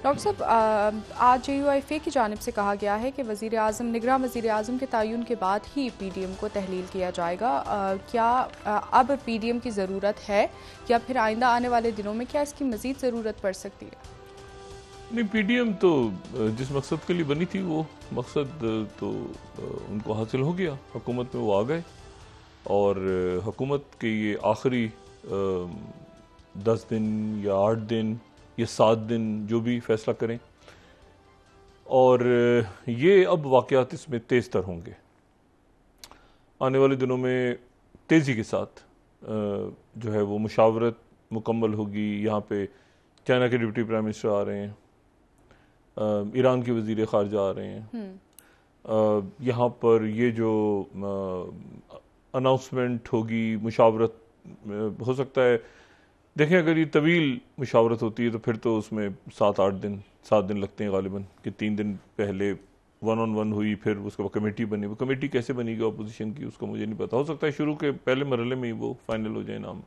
Doctor साहब, आज JUIFA की जानिब से कहा गया है कि वज़ीर आज़म निगरां वज़ीर आज़म के तयन के बाद ही PDM को तहलील किया जाएगा। क्या अब PDM की ज़रूरत है या फिर आइंदा आने वाले दिनों में क्या इसकी मज़ीद ज़रूरत पड़ सकती है? नहीं, PDM तो जिस मकसद के लिए बनी थी वो मकसद तो उनको हासिल हो गया। हुकूमत में वो आ गए और हुकूमत के ये आखिरी 10 दिन या 8 दिन या 7 दिन जो भी फैसला करें, और ये अब वाक़यात इसमें तेज़ तर होंगे। आने वाले दिनों में तेज़ी के साथ जो है वो मुशावरत मुकम्मल होगी। यहाँ पे चाइना के डिप्टी प्राइम मिनिस्टर आ रहे हैं, ईरान के वज़ीर ख़ारजा आ रहे हैं। यहाँ पर ये जो अनाउंसमेंट होगी, मुशावरत हो सकता है, देखें अगर ये तवील मुशावरत होती है तो फिर तो उसमें 7 दिन लगते हैं गालिबन, कि 3 दिन पहले 1-on-1 हुई, फिर उसके बाद कमेटी बनी। वो कमेटी कैसे बनेगी अपोजिशन की, उसका मुझे नहीं पता। हो सकता है शुरू के पहले मरहले में ही वो फाइनल हो जाए नाम।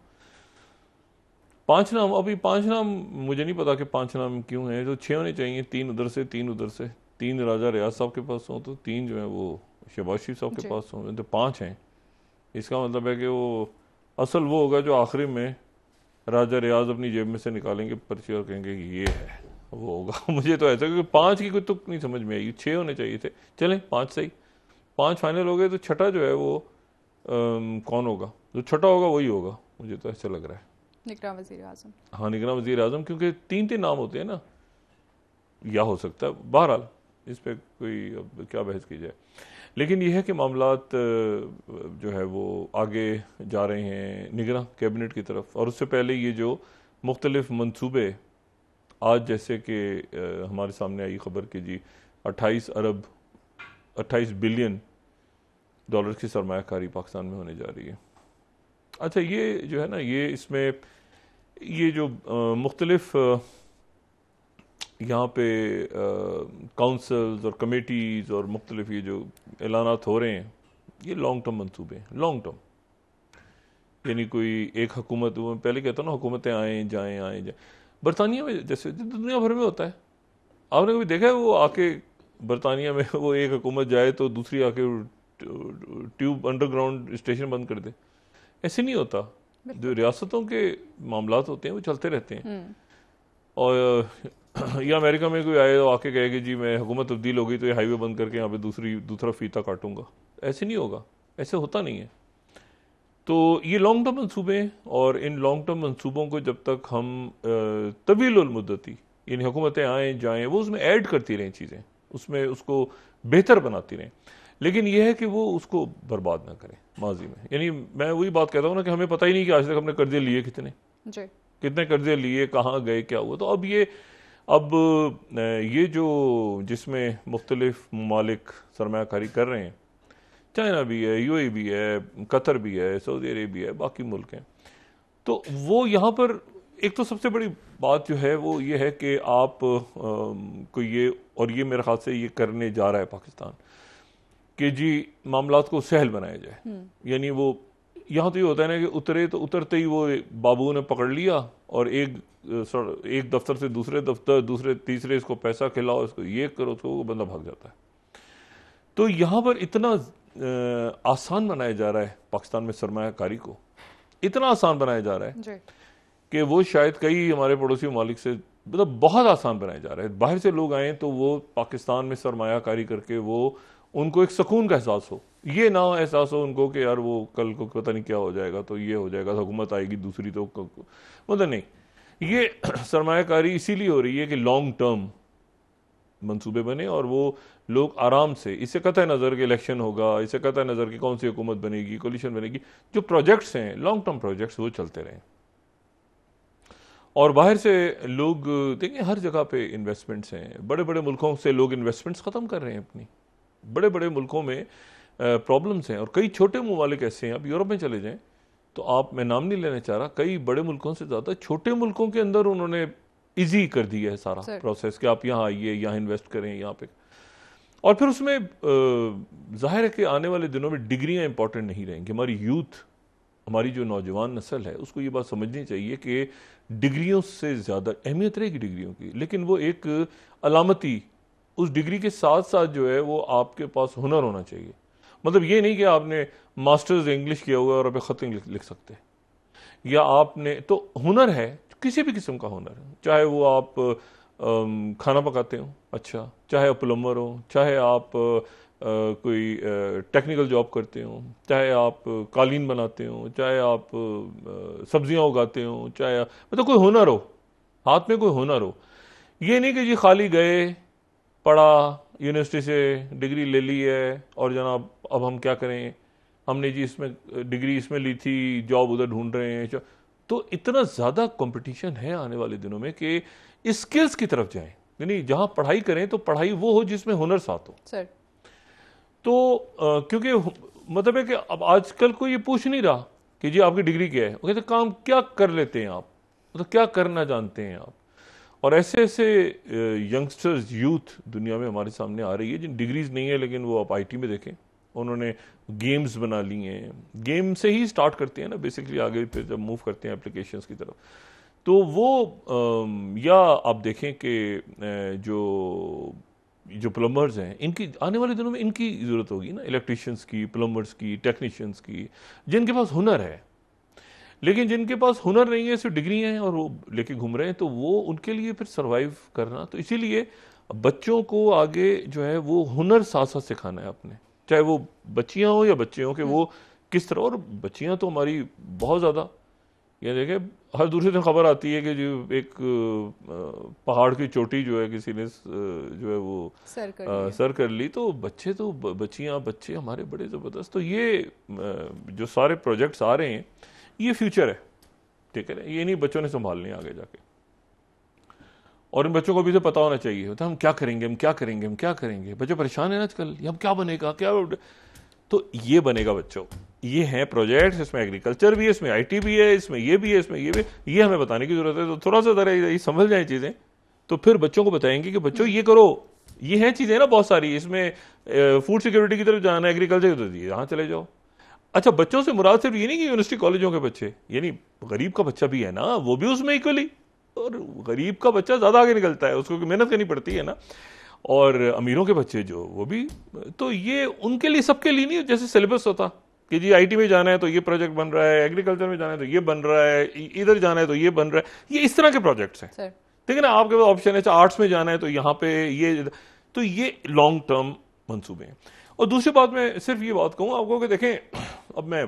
5 नाम, अभी 5 नाम मुझे नहीं पता कि 5 नाम क्यों हैं। तो 6 होने चाहिए, 3 उधर से 3 उधर से। 3 राजा रियाज साहब के पास हों तो 3 जो है वो शहबाज शरीफ साहब के पास हों, तो 5 हैं। इसका मतलब है कि वो असल वो होगा जो आखिरी में राजा रियाज अपनी जेब में से निकालेंगे पर्ची और कहेंगे कि ये है, वो होगा। मुझे तो ऐसा, क्योंकि 5 की कोई तुक नहीं समझ में आई। 6 होने चाहिए थे। चलें 5 सही, 5 फाइनल हो गए तो छठा जो है वो कौन होगा? जो छठा होगा वही होगा, मुझे तो ऐसा लग रहा है। निगरां वज़ीर आज़म। हाँ, निगरां वज़ीर आज़म, क्योंकि 3 नाम होते हैं ना, या हो सकता है। बहरहाल इस पर कोई अब क्या बहस की जाए, लेकिन यह है कि मामलात जो है वो आगे जा रहे हैं निगरां कैबिनेट की तरफ। और उससे पहले ये जो मुख्तलिफ मंसूबे, आज जैसे कि हमारे सामने आई खबर कि जी 28 बिलियन डॉलर की सरमायाकारी पाकिस्तान में होने जा रही है। अच्छा, ये जो है ना, ये इसमें ये जो मुख्तलिफ यहाँ पे काउंसल्स और कमेटीज़ और मुख्तलिफ ये जो ऐलानात हो रहे हैं, ये लॉन्ग टर्म मंसूबे हैं। लॉन्ग टर्म यानी कोई एक हुकूमत, वो पहले कहता हूँ ना, हुकूमतें आएँ जाएँ। बरतानिया में जैसे दुनिया भर में होता है। आपने कभी देखा है वो आके बरतानिया में वो एक हुकूमत जाए तो दूसरी आके ट्यूब अंडरग्राउंड स्टेशन बंद कर दे? ऐसे नहीं होता। जो रियासतों के मामलात होते हैं वो चलते रहते हैं। और या अमेरिका में कोई आए तो आके कहे कि जी मैं हुकूमत तब्दील हो गई तो ये हाईवे बंद करके यहाँ पे दूसरा फीता काटूंगा। ऐसे नहीं होगा, ऐसे होता नहीं है। तो ये लॉन्ग टर्म मंसूबे हैं, और इन लॉन्ग टर्म मंसूबों को जब तक हम तवील मुद्दती, यानी हुकूमतें आएँ जाएँ, वो उसमें ऐड करती रहें चीज़ें, उसमें उसको बेहतर बनाती रहें, लेकिन यह है कि वो उसको बर्बाद ना करें माजी में। यानी मैं वही बात कहता हूँ ना कि हमें पता ही नहीं कि आज तक हमने कर्जे लिए कितने कर्जे लिए, कहाँ गए, क्या हुआ। तो अब ये जो जिसमें मुख्तलिफ ममालिक सरमायाकारी कर रहे हैं, चाइना भी है, UAE भी है, कतर भी है, सऊदी अरेबिया है, बाकी मुल्क हैं, तो वो यहाँ पर एक तो सबसे बड़ी बात जो है वो ये है कि आप को ये, और ये मेरे ख्याल से ये करने जा रहा है पाकिस्तान, कि जी मामलात को सहल बनाया जाए। यानी वो यहाँ तो ये होता है ना कि उतरे तो उतरते ही वो बाबू ने पकड़ लिया और एक दफ्तर से दूसरे दफ्तर, दूसरे तीसरे, इसको पैसा खिलाओ, इसको ये करो, तो वो बंदा भाग जाता है। तो यहाँ पर इतना आसान बनाया जा रहा है पाकिस्तान में सरमायाकारी को, इतना आसान बनाया जा रहा है कि वो शायद कई हमारे पड़ोसी ममालिक से मतलब बहुत आसान बनाया जा रहा है। बाहर से लोग आए तो वो पाकिस्तान में सरमायाकारी करके वो उनको एक सुकून का एहसास हो, ये ना एहसास हो उनको कि यार वो कल को पता नहीं क्या हो जाएगा, तो ये हो जाएगा, हुकूमत आएगी दूसरी तो मतलब नहीं। ये सरमायाकारी इसीलिए हो रही है कि लॉन्ग टर्म मंसूबे बने और वो लोग आराम से, इससे कतई नज़र के इलेक्शन होगा, इससे कतई नज़र की कौन सी हुकूमत बनेगी, कोलिशन बनेगी, जो प्रोजेक्ट्स हैं लॉन्ग टर्म प्रोजेक्ट्स वो चलते रहें। और बाहर से लोग देखें, हर जगह पे इन्वेस्टमेंट्स हैं, बड़े बड़े मुल्कों से लोग इन्वेस्टमेंट्स ख़त्म कर रहे हैं अपनी। बड़े बड़े मुल्कों में प्रॉब्लम्स हैं, और कई छोटे ममालिक ऐसे हैं, अब यूरोप में चले जाएं तो आप, मैं नाम नहीं लेना चाह रहा, कई बड़े मुल्कों से ज़्यादा छोटे मुल्कों के अंदर उन्होंने इजी कर दिया है सारा प्रोसेस कि आप यहाँ आइए, यहाँ इन्वेस्ट करें, यहाँ पे। और फिर उसमें जाहिर है कि आने वाले दिनों में डिग्रियाँ इंपॉर्टेंट नहीं रहेंगी, हमारी यूथ हमारी जो नौजवान नस्ल है उसको ये बात समझनी चाहिए कि डिग्रियों से ज़्यादा अहमियत रहेगी डिग्रियों की, लेकिन वो एक अलामती, उस डिग्री के साथ साथ जो है वो आपके पास हुनर होना चाहिए। मतलब ये नहीं कि आपने मास्टर्स इंग्लिश किया हुआ है और आप ख़त लिख सकते, या आपने तो हुनर है, किसी भी किस्म का हुनर है, चाहे वो आप खाना पकाते हो, अच्छा, चाहे आप प्लम्बर हो, चाहे आप कोई टेक्निकल जॉब करते हो, चाहे आप कालीन बनाते हो, चाहे आप सब्जियां उगाते हो, चाहे मतलब कोई हुनर हो, हाथ में कोई हुनर हो। ये नहीं कि जी खाली गए, पढ़ा, यूनिवर्सिटी से डिग्री ले ली है और जनाब अब हम क्या करें, हमने जी इसमें डिग्री इसमें ली थी, जॉब उधर ढूंढ रहे हैं। तो इतना ज़्यादा कंपटीशन है आने वाले दिनों में कि स्किल्स की तरफ जाएं, यानी जहां पढ़ाई करें तो पढ़ाई वो हो जिसमें हुनर साथ हो सर। तो क्योंकि मतलब है कि अब आजकल कोई ये पूछ नहीं रहा कि जी आपकी डिग्री क्या है, वो कहते काम क्या कर लेते हैं आप, मतलब क्या करना जानते हैं आप। और ऐसे ऐसे यंगस्टर्स, यूथ दुनिया में हमारे सामने आ रही है जिन डिग्रीज नहीं है, लेकिन वो आप आईटी में देखें, उन्होंने गेम्स बना ली हैं, गेम से ही स्टार्ट करते हैं ना बेसिकली, आगे फिर जब मूव करते हैं एप्लीकेशंस की तरफ। तो वो या आप देखें कि जो प्लम्बर्स हैं, इनकी आने वाले दिनों में इनकी ज़रूरत होगी ना, इलेक्ट्रिशियंस की, प्लम्बर्स की, टेक्नीशियंस की, जिनके पास हुनर है। लेकिन जिनके पास हुनर नहीं है, सिर्फ डिग्री हैं और वो लेके घूम रहे हैं, तो वो उनके लिए फिर सरवाइव करना, तो इसीलिए बच्चों को आगे जो है वो हुनर साथ साथ सिखाना है अपने, चाहे वो बच्चियां हो या बच्चे हों, कि वो किस तरह। और बच्चियां तो हमारी बहुत ज़्यादा, ये देखें हर दूसरे दिन खबर आती है कि जो एक पहाड़ की चोटी जो है किसी ने जो है वो सर कर ली, तो बच्चे तो बच्चियां बच्चे हमारे बड़े ज़बरदस्त। तो ये जो सारे प्रोजेक्ट्स आ रहे हैं ये फ्यूचर है, ठीक है ना, ये नहीं बच्चों ने संभालने आगे जाके। और इन बच्चों को भी तो पता होना चाहिए, तो हम क्या करेंगे, हम क्या करेंगे, हम क्या करेंगे। बच्चे परेशान है ना आजकल, हम क्या बनेगा, क्या, तो ये बनेगा बच्चों, ये हैं प्रोजेक्ट्स, इसमें एग्रीकल्चर भी है, इसमें आईटी भी है, इसमें ये भी है, इसमें ये भी, ये हमें बताने की जरूरत है। तो थोड़ा सा जरा ये समझ जाए चीजें, तो फिर बच्चों को बताएंगे कि बच्चों ये करो, ये हैं चीजें ना बहुत सारी, इसमें फूड सिक्योरिटी की तरफ जाना है, एग्रीकल्चर की तरफ, यहाँ चले जाओ। अच्छा, बच्चों से मुराद सिर्फ ये नहीं कि यूनिवर्सिटी कॉलेजों के बच्चे, यानी गरीब का बच्चा भी है ना, वो भी उसमें इक्वली, और गरीब का बच्चा ज्यादा आगे निकलता है, उसको मेहनत करनी पड़ती है ना, और अमीरों के बच्चे जो वो भी। तो ये उनके लिए, सबके लिए नहीं जैसे सिलेबस होता कि जी आईटी में जाना है तो ये प्रोजेक्ट बन रहा है, एग्रीकल्चर में जाना है तो ये बन रहा है, इधर जाना है तो ये बन रहा है, ये इस तरह के प्रोजेक्ट्स हैं, ठीक है ना। आपके पास ऑप्शन है, आर्ट्स में जाना है तो यहाँ पे ये, तो ये लॉन्ग टर्म मंसूबे हैं। और दूसरी बात, मैं सिर्फ ये बात कहूँ आपको कि देखें, अब मैं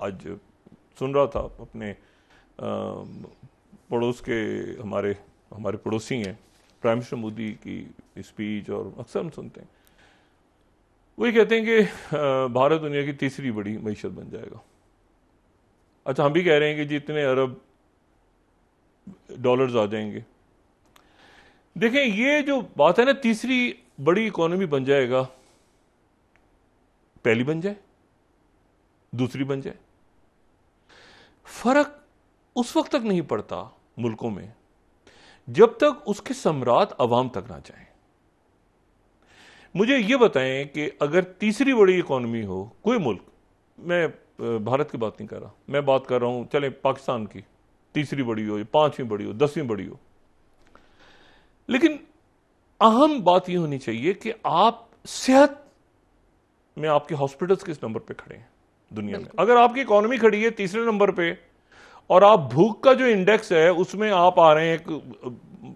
आज सुन रहा था अपने पड़ोस के, हमारे पड़ोसी हैं, प्राइम मिनिस्टर मोदी की स्पीच, और अक्सर हम सुनते हैं, वही कहते हैं कि भारत दुनिया की तीसरी बड़ी मईशत बन जाएगा। अच्छा, हम भी कह रहे हैं कि जी इतने अरब डॉलर्स आ जाएंगे। देखें, ये जो बात है ना, तीसरी बड़ी इकोनॉमी बन जाएगा, पहली बन जाए, दूसरी बन जाए, फर्क उस वक्त तक नहीं पड़ता मुल्कों में जब तक उसके सम्राट अवाम तक ना जाएं। मुझे यह बताएं कि अगर तीसरी बड़ी इकोनॉमी हो कोई मुल्क, मैं भारत की बात नहीं कर रहा, मैं बात कर रहा हूं चले पाकिस्तान की, तीसरी बड़ी हो, पांचवीं बड़ी हो, 10वीं बड़ी हो, लेकिन अहम बात यह होनी चाहिए कि आप सेहत में, आपके हॉस्पिटल्स किस नंबर पे खड़े हैं दुनिया में। अगर आपकी इकोनॉमी खड़ी है तीसरे नंबर पे, और आप भूख का जो इंडेक्स है उसमें आप आ रहे हैं,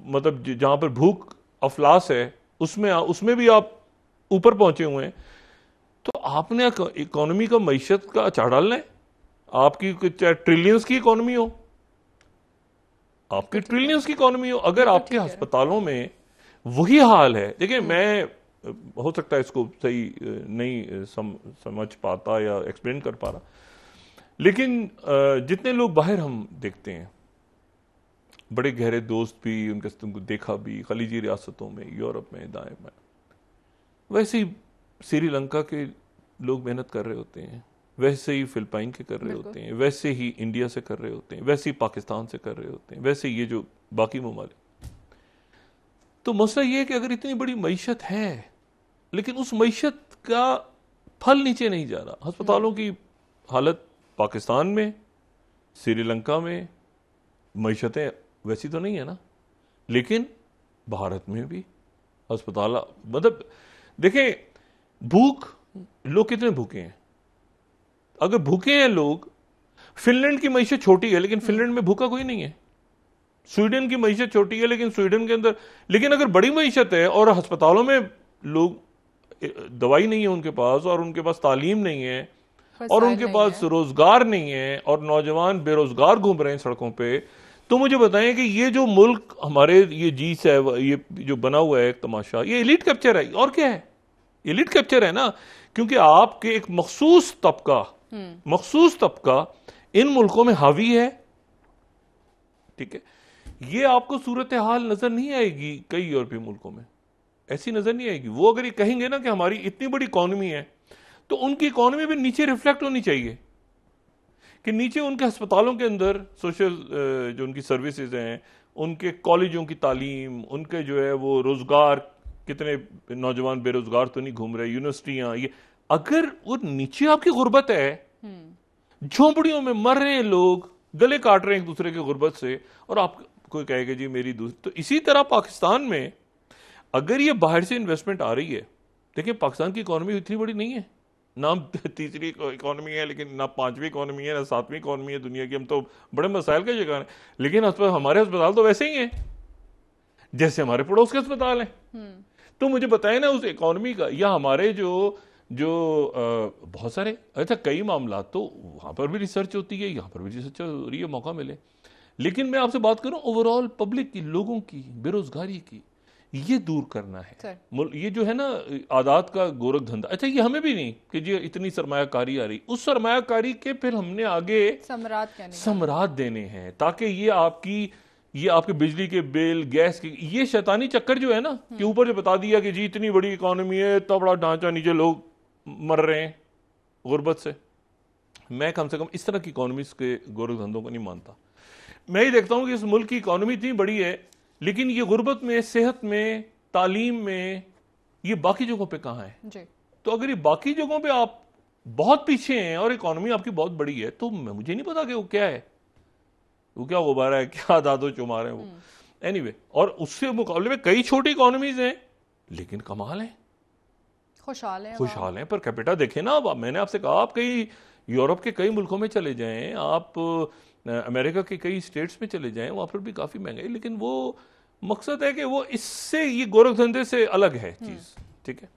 मतलब जहां पर भूख अफलास है उसमें भी आप ऊपर पहुंचे हुए हैं, तो आपने इकोनॉमी का, मईशत का अचार डालना है। आपकी चाहे ट्रिलियंस की इकोनॉमी हो, आपकी ट्रिलियंस की इकोनॉमी हो, अगर आपके अस्पतालों में वही हाल है। देखिए, मैं हो सकता है इसको सही नहीं समझ पाता या एक्सप्लेन कर पा रहा, लेकिन जितने लोग बाहर हम देखते हैं, बड़े गहरे दोस्त भी, उनको देखा भी खलीजी रियासतों में, यूरोप में, दाएं में, वैसे ही श्रीलंका के लोग मेहनत कर रहे होते हैं, वैसे ही फिलिपाइन के कर रहे होते हैं, वैसे ही इंडिया से कर रहे होते हैं, वैसे ही पाकिस्तान से कर रहे होते हैं, वैसे ये जो बाकी ममालिक। तो मसला ये है कि अगर इतनी बड़ी मईशत है लेकिन उस मईशत का फल नीचे नहीं जा रहा, अस्पतालों की हालत पाकिस्तान में, श्रीलंका में मईशतें वैसी तो नहीं है ना, लेकिन भारत में भी अस्पताल, मतलब देखें भूख, लोग कितने भूखे हैं। अगर भूखे हैं लोग, फिनलैंड की मईशत छोटी है लेकिन फिनलैंड में भूखा कोई नहीं है। स्वीडन की मईशत छोटी है लेकिन स्वीडन के अंदर, लेकिन अगर बड़ी मईशत है और अस्पतालों में लोग, दवाई नहीं है उनके पास, और उनके पास तालीम नहीं है, और उनके पास रोजगार नहीं है, और नौजवान बेरोजगार घूम रहे हैं सड़कों पे, तो मुझे बताएं कि ये जो मुल्क हमारे, ये जीस है, ये जो बना हुआ है एक तमाशा, ये एलीट कैप्चर है और क्या है? एलीट कैप्चर है ना, क्योंकि आपके एक मखसूस तबका इन मुल्कों में हावी है। ठीक है, ये आपको सूरत हाल नजर नहीं आएगी कई यूरोपीय मुल्कों में, ऐसी नजर नहीं आएगी। वो अगर ये कहेंगे ना कि हमारी इतनी बड़ी इकॉनमी है, तो उनकी इकॉनमी भी नीचे रिफ्लेक्ट होनी चाहिए, कि नीचे उनके अस्पतालों के अंदर सोशल जो उनकी सर्विसेज हैं, उनके कॉलेजों की तालीम, उनके जो है वो रोजगार, कितने नौजवान बेरोजगार तो नहीं घूम रहे, यूनिवर्सिटियां, ये अगर वो नीचे आपकी गुर्बत है, झोंपड़ियों में मर रहे हैं लोग, गले काट रहे हैं एक दूसरे के गुर्बत से, और आप कोई कहेगा जी मेरी दूसरी। तो इसी तरह पाकिस्तान में अगर ये बाहर से इन्वेस्टमेंट आ रही है, देखिए पाकिस्तान की इकोनॉमी इतनी बड़ी नहीं है, ना तीसरी इकोनॉमी है, लेकिन ना पांचवी इकोनॉमी है, ना सातवीं इकोनॉमी है दुनिया की, हम तो बड़े मसाइल का शिकार हैं, लेकिन हमारे अस्पताल तो वैसे ही हैं जैसे हमारे पड़ोस के अस्पताल हैं। तो मुझे बताएं ना उस इकोनॉमी का, या हमारे जो बहुत सारे, अच्छा कई मामला तो वहां पर भी रिसर्च होती है, यहां पर भी रिसर्च हो रही है, मौका मिले। लेकिन मैं आपसे बात करूं ओवरऑल पब्लिक की, लोगों की बेरोजगारी की, ये दूर करना है। ये जो है ना आदात का गोरख धंधा, अच्छा ये हमें भी नहीं कि जी इतनी सरमायाकारी आ रही, उस सरमायाकारी के फिर हमने आगे समरात देने हैं, ताकि ये आपके बिजली के बिल, गैस के, ये शैतानी चक्कर जो है ना, कि ऊपर जो बता दिया कि जी इतनी बड़ी इकोनॉमी है, इतना बड़ा ढांचा, नीचे लोग मर रहे हैं गुर्बत से। मैं कम से कम इस तरह की इकोनॉमीज के गोरख धंधों को नहीं मानता। मैं ही देखता हूं कि इस मुल्क की इकोनॉमी इतनी बड़ी है, लेकिन ये गुर्बत में, सेहत में, तालीम में, ये बाकी जगहों पे कहां है जी? तो अगर ये बाकी जगहों पे आप बहुत पीछे हैं और इकोनॉमी आपकी बहुत बड़ी है, तो मुझे नहीं पता कि वो क्या है, वो क्या गुब्बारा है, क्या दादो चुमार है वो। एनीवे, और उससे मुकाबले में कई छोटी इकोनॉमीज हैं लेकिन कमाल है, खुशहाल हैं। पर कैपिटा देखें ना, अब मैंने आपसे कहा आप कई यूरोप के कई मुल्कों में चले जाएं, आप अमेरिका के कई स्टेट्स में चले जाएं, वहां पर भी काफी महंगाई, लेकिन वो मकसद है कि वो इससे, ये गोरख धंधे से अलग है चीज। ठीक है।